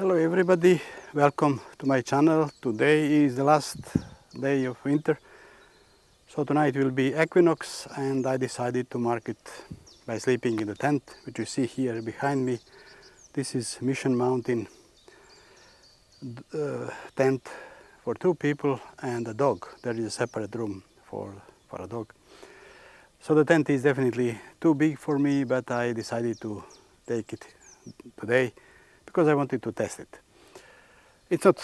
Hello everybody, welcome to my channel. Today is the last day of winter, so tonight will be Equinox, and I decided to mark it by sleeping in the tent which you see here behind me. This is Mission Mountain tent for 2 people and a dog. There is a separate room for a dog. So the tent is definitely too big for me, but I decided to take it today because I wanted to test it. It's not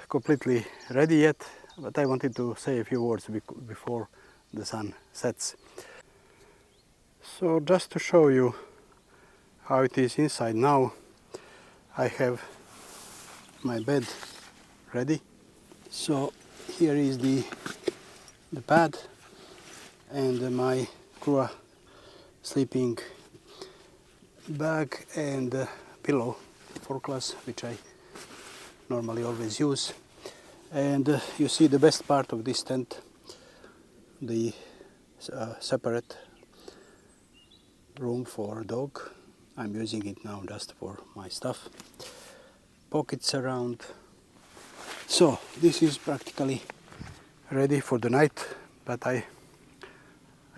completely ready yet, but I wanted to say a few words before the sun sets. So just to show you how it is inside now, I have my bed ready. So here is the pad and my Crua sleeping bag and pillow, 4-class, which I normally always use. And you see the best part of this tent, the separate room for dog. I'm using it now just for my stuff. Pockets around. So this is practically ready for the night, but I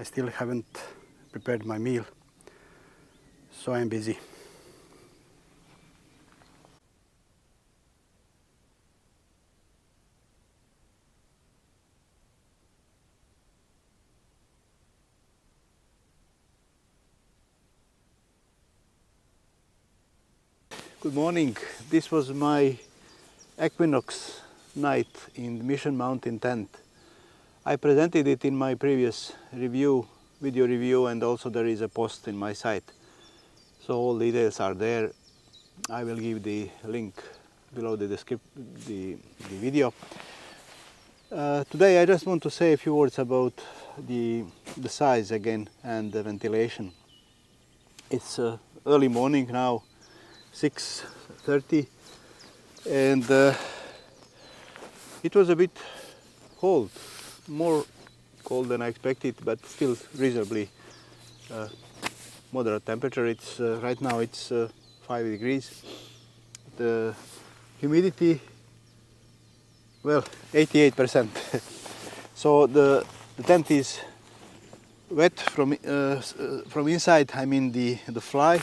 still haven't prepared my meal, so I'm busy. Good morning. This was my Equinox night in the Mission Mountain Tent. I presented it in my previous video review, and also there is a post in my site. So all details are there. I will give the link below the video. Today I just want to say a few words about the size again and the ventilation. It's early morning now, 6:30, and it was a bit cold, more cold than I expected, but still reasonably moderate temperature. It's right now it's 5 degrees. The humidity, well, 88%. So the tent is wet from inside. I mean the fly.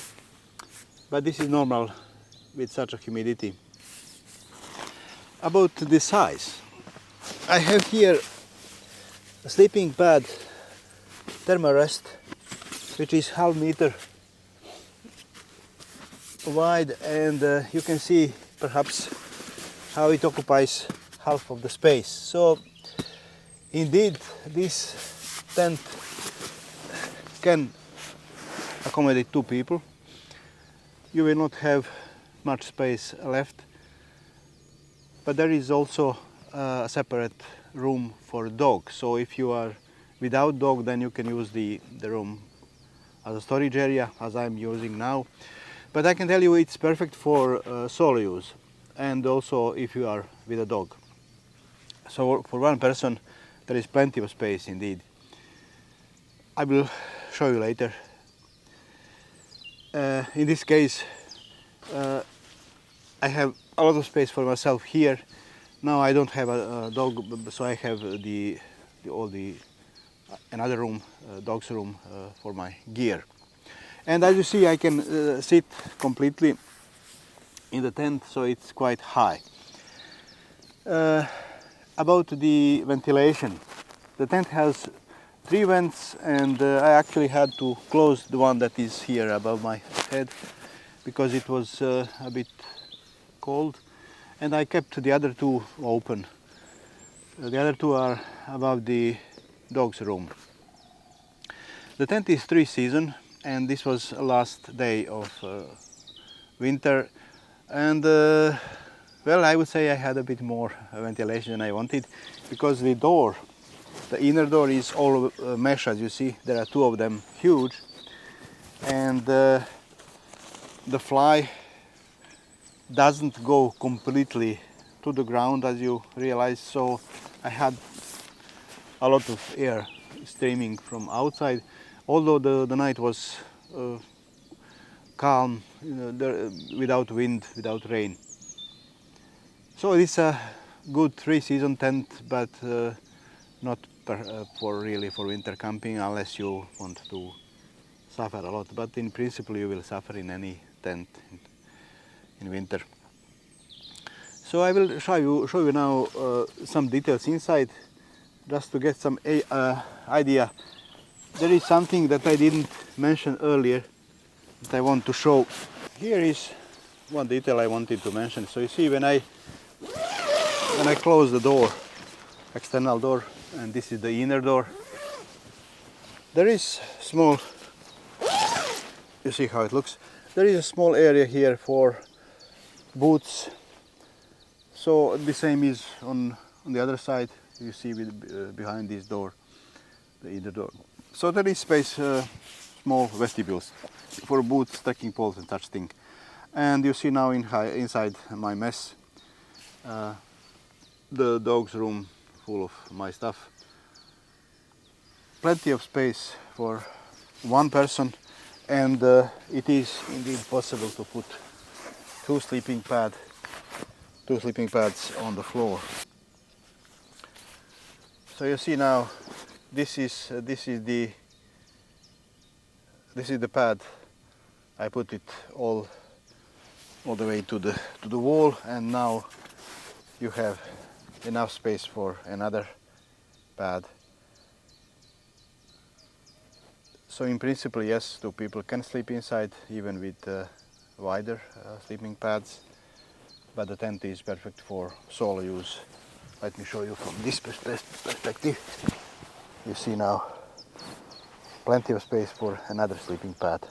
But this is normal with such a humidity. About the size, I have here a sleeping pad, thermarest, which is half meter wide, and you can see perhaps how it occupies half of the space. So indeed this tent can accommodate 2 people. You will not have much space left, but there is also a separate room for dog. So if you are without dog, then you can use the room as a storage area, as I'm using now. But I can tell you it's perfect for solo use, and also if you are with a dog. So for 1 person there is plenty of space indeed. I will show you later. In this case, I have a lot of space for myself here. Now I don't have a dog, so I have another room, dog's room, for my gear. And as you see, I can sit completely in the tent, so it's quite high. About the ventilation, the tent has 3 vents, and I actually had to close the one that is here above my head because it was a bit cold, and I kept the other 2 open. The other 2 are above the dog's room. The tent is 3-season, and this was the last day of winter, and well, I would say I had a bit more ventilation than I wanted, because the door, the inner door, is all mesh. As you see, there are 2 of them, huge, and the fly doesn't go completely to the ground, as you realize, so I had a lot of air streaming from outside. Although the night was calm, without wind, without rain. So it's a good 3-season tent, but not for winter camping, unless you want to suffer a lot. But in principle you will suffer in any tent in winter. So I will show you now some details inside, just to get some idea. There is something that I didn't mention earlier that I want to show. Here is one detail I wanted to mention. So you see, when I close the door, external door, and this is the inner door, there is small, you see how it looks, there is a small area here for boots. So the same is on the other side, you see behind this door, the inner door. So there is space, small vestibules for boots, trekking poles and such thing. And you see now inside my mess, the dog's room full of my stuff. Plenty of space for one person, and it is indeed possible to put two sleeping pads on the floor. So you see now, this is the pad. I put it all the way to the wall, and now you have enough space for another pad. So in principle, yes, two people can sleep inside even with wider sleeping pads, but the tent is perfect for solo use. Let me show you from this perspective. You see now plenty of space for another sleeping pad.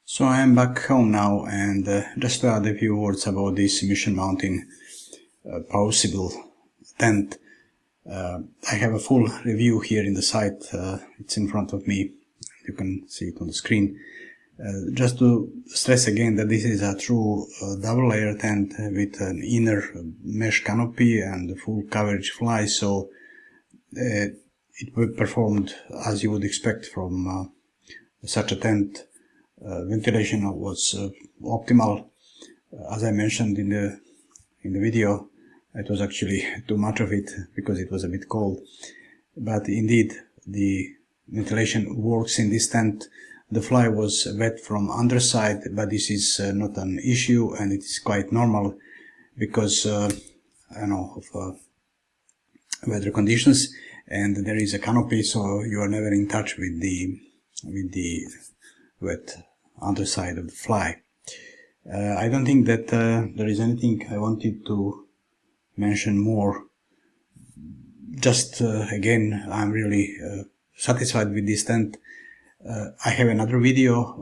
So I am back home now, and just to add a few words about this Mission Mountain Pawsible Tent. I have a full review here in the site. It's in front of me. You can see it on the screen. Just to stress again that this is a true double layer tent with an inner mesh canopy and full coverage fly, so it performed as you would expect from such a tent. Ventilation was optimal. As I mentioned in the video, it was actually too much of it because it was a bit cold, but indeed the ventilation works in this tent. The fly was wet from underside, but this is not an issue, and it is quite normal because of weather conditions, and there is a canopy, so you are never in touch with the wet underside of the fly. I don't think that there is anything I wanted to mention more. Just again, I'm really satisfied with this tent. I have another video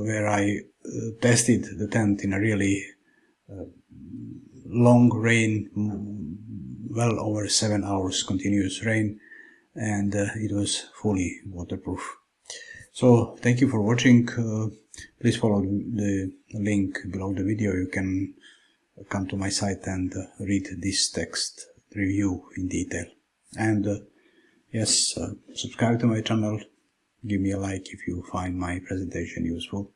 where I tested the tent in a really long rain, well over 7 hours continuous rain, and it was fully waterproof. So thank you for watching. Please follow the link below the video. You can come to my site and read this text review in detail. And yes, subscribe to my channel. Give me a like if you find my presentation useful.